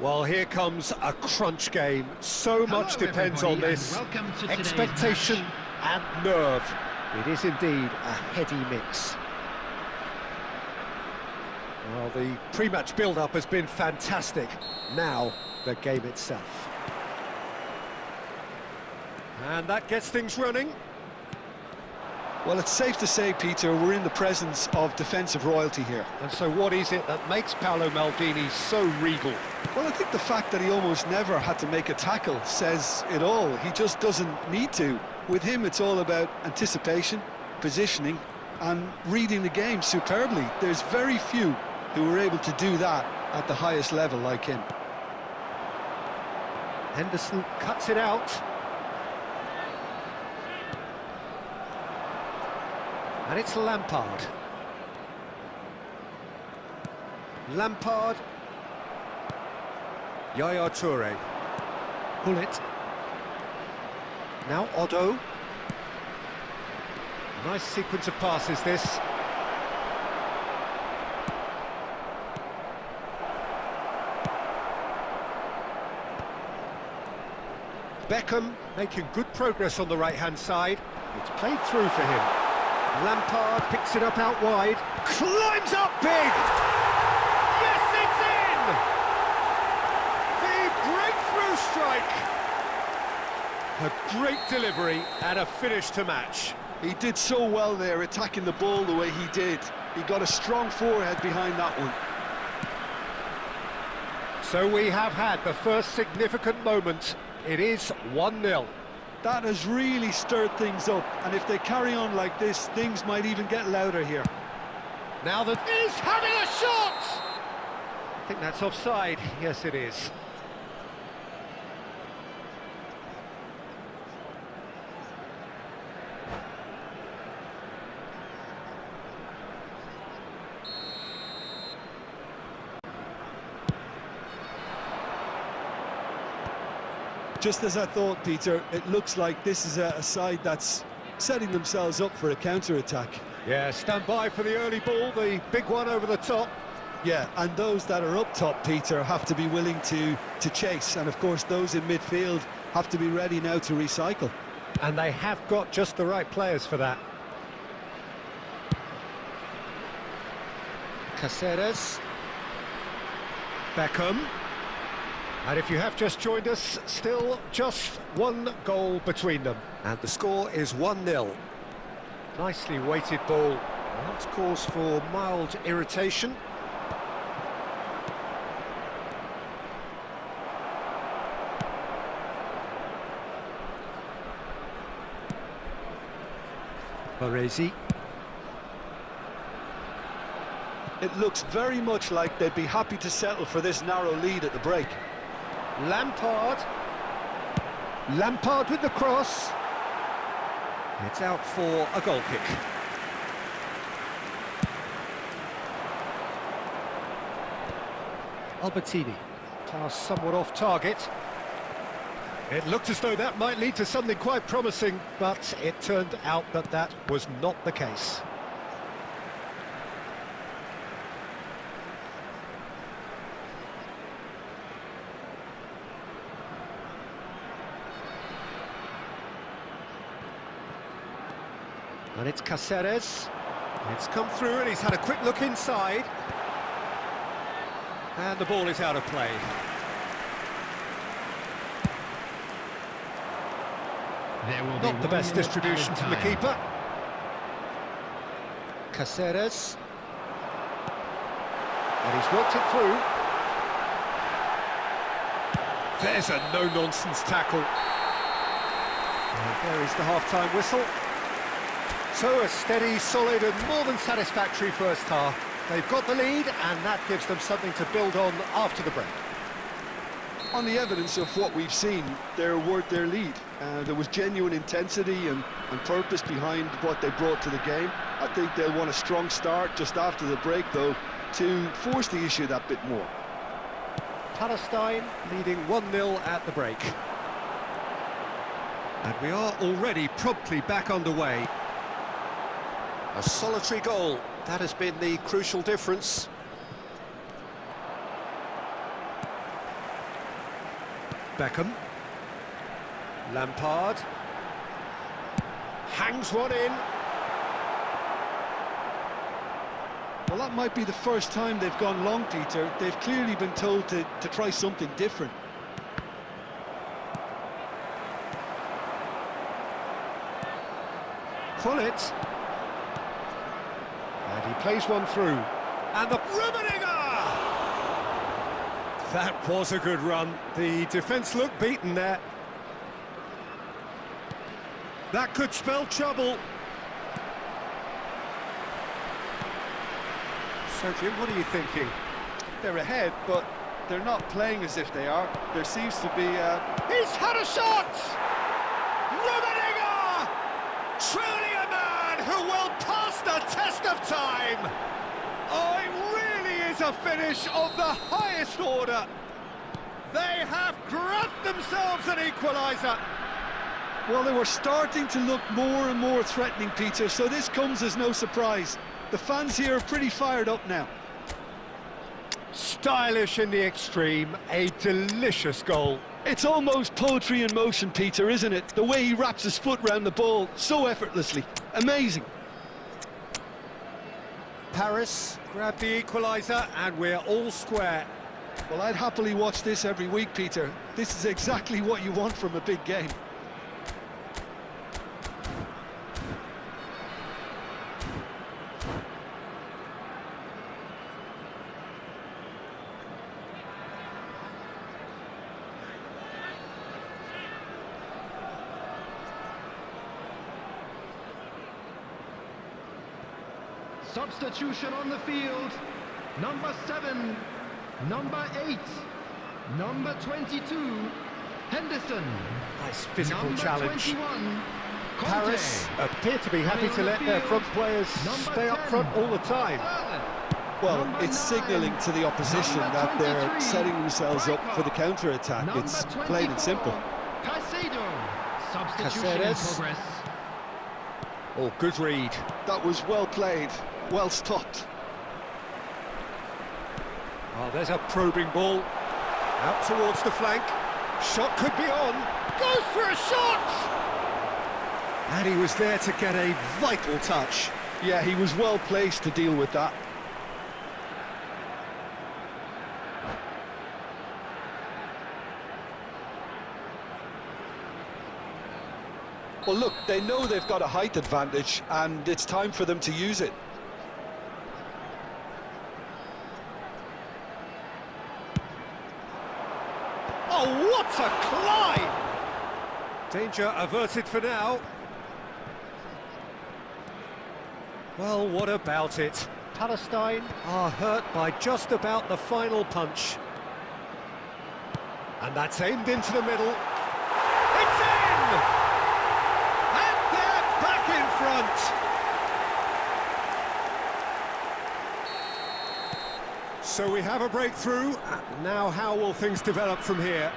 Well, here comes a crunch game. So much depends on this. Expectation and nerve. It is indeed a heady mix. Well, the pre-match build-up has been fantastic. Now, the game itself. And that gets things running. Well, it's safe to say, Peter, we're in the presence of defensive royalty here. And so what is it that makes Paolo Maldini so regal? Well, I think the fact that he almost never had to make a tackle says it all. He just doesn't need to. With him, it's all about anticipation, positioning, and reading the game superbly. There's very few who are able to do that at the highest level like him. Henderson cuts it out. And it's Lampard. Lampard. Yaya Toure. Bullet. Now Otto. Nice sequence of passes, this. Beckham making good progress on the right-hand side. It's played through for him. Lampard picks it up out wide, climbs up big! Yes, it's in! The breakthrough strike! A great delivery and a finish to match. He did so well there, attacking the ball the way he did. He got a strong forehead behind that one. So we have had the first significant moment. It is 1-0. That has really stirred things up, and if they carry on like this, things might even get louder here. Now that is having a shot! I think that's offside. Yes, it is. Just as I thought, Peter, it looks like this is a side that's setting themselves up for a counter-attack. Yeah, stand by for the early ball, the big one over the top. Yeah, and those that are up top, Peter, have to be willing to chase. And, of course, those in midfield have to be ready now to recycle. And they have got just the right players for that. Caceres. Beckham. And if you have just joined us, still just one goal between them. And the score is 1-0. Nicely weighted ball. That's cause for mild irritation. Baresi. It looks very much like they'd be happy to settle for this narrow lead at the break. Lampard. Lampard with the cross. It's out for a goal kick. Albertini. Pass somewhat off target. It looked as though that might lead to something quite promising, but it turned out that that was not the case. And it's Caceres. It's come through and he's had a quick look inside. And the ball is out of play. Not the best distribution from the keeper. Caceres. And he's worked it through. There's a no-nonsense tackle. And there is the half-time whistle. So a steady, solid and more than satisfactory first half. They've got the lead and that gives them something to build on after the break. On the evidence of what we've seen, they're worth their lead. There was genuine intensity and purpose behind what they brought to the game. I think they'll want a strong start just after the break, though, to force the issue that bit more. Palestine leading 1-0 at the break. And we are already promptly back underway. A solitary goal, that has been the crucial difference. Beckham. Lampard. Hangs one in. Well, that might be the first time they've gone long, Peter. They've clearly been told to try something different. Collette. And he plays one through. And the Rummenigge! That was a good run. The defence looked beaten there. That could spell trouble. So, Jim, what are you thinking? They're ahead, but they're not playing as if they are. There seems to be He's had a shot! Rummenigge! Truly a man who will pass the test of time! Oh, it really is a finish of the highest order. They have grabbed themselves an equaliser. Well, they were starting to look more and more threatening, Peter, so this comes as no surprise. The fans here are pretty fired up now. Stylish in the extreme, a delicious goal. It's almost poetry in motion, Peter, isn't it? The way he wraps his foot round the ball so effortlessly. Amazing. Paris grabbed the equaliser and we're all square. Well, I'd happily watch this every week, Peter. This is exactly what you want from a big game. Substitution on the field. Number 7, number 8, number 22, Henderson. Nice physical number challenge. 21, Paris Conte. appear to be happy to let their front players stay up front all the time. Well, Number it's 9, signalling to the opposition number that they're 23, setting themselves up for the counter-attack. Number It's plain and 24, simple. Caicedo. Substitution in Caceres. progress. Oh, good read. That was well played, well stopped. Oh, there's a probing ball. Out towards the flank. Shot could be on. Goes for a shot! And he was there to get a vital touch. Yeah, he was well placed to deal with that. Well, look, they know they've got a height advantage, and it's time for them to use it. Oh, what a climb! Danger averted for now. Well, what about it? Palestine are hurt by just about the final punch. And that's aimed into the middle. It's in! And they're back in front! So we have a breakthrough. Now how will things develop from here?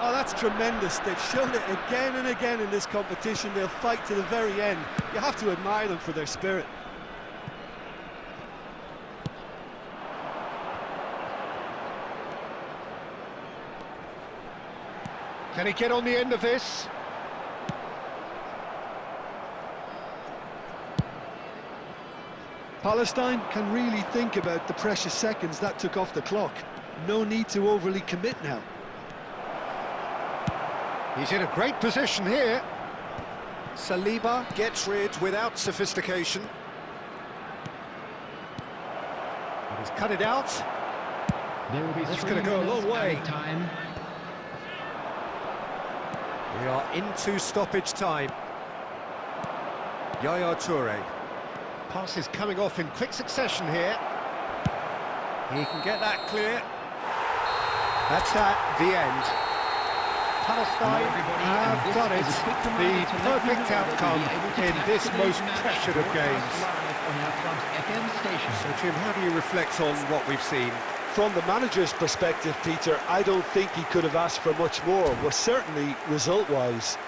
Oh, that's tremendous. They've shown it again and again in this competition. They'll fight to the very end. You have to admire them for their spirit. Can he get on the end of this? Palestine can really think about the precious seconds that took off the clock. No need to overly commit now. He's in a great position here. Saliba gets rid without sophistication. And he's cut it out. There will be That's 3 gonna go a minutes long way. added time. We are into stoppage time. Yaya Toure. Pass is coming off in quick succession here. He can get that clear. That's that, the end. Palestine have done it. The perfect outcome in this most pressured of games. So, Jim, how do you reflect on what we've seen? From the manager's perspective, Peter, I don't think he could have asked for much more. Well, certainly, result-wise,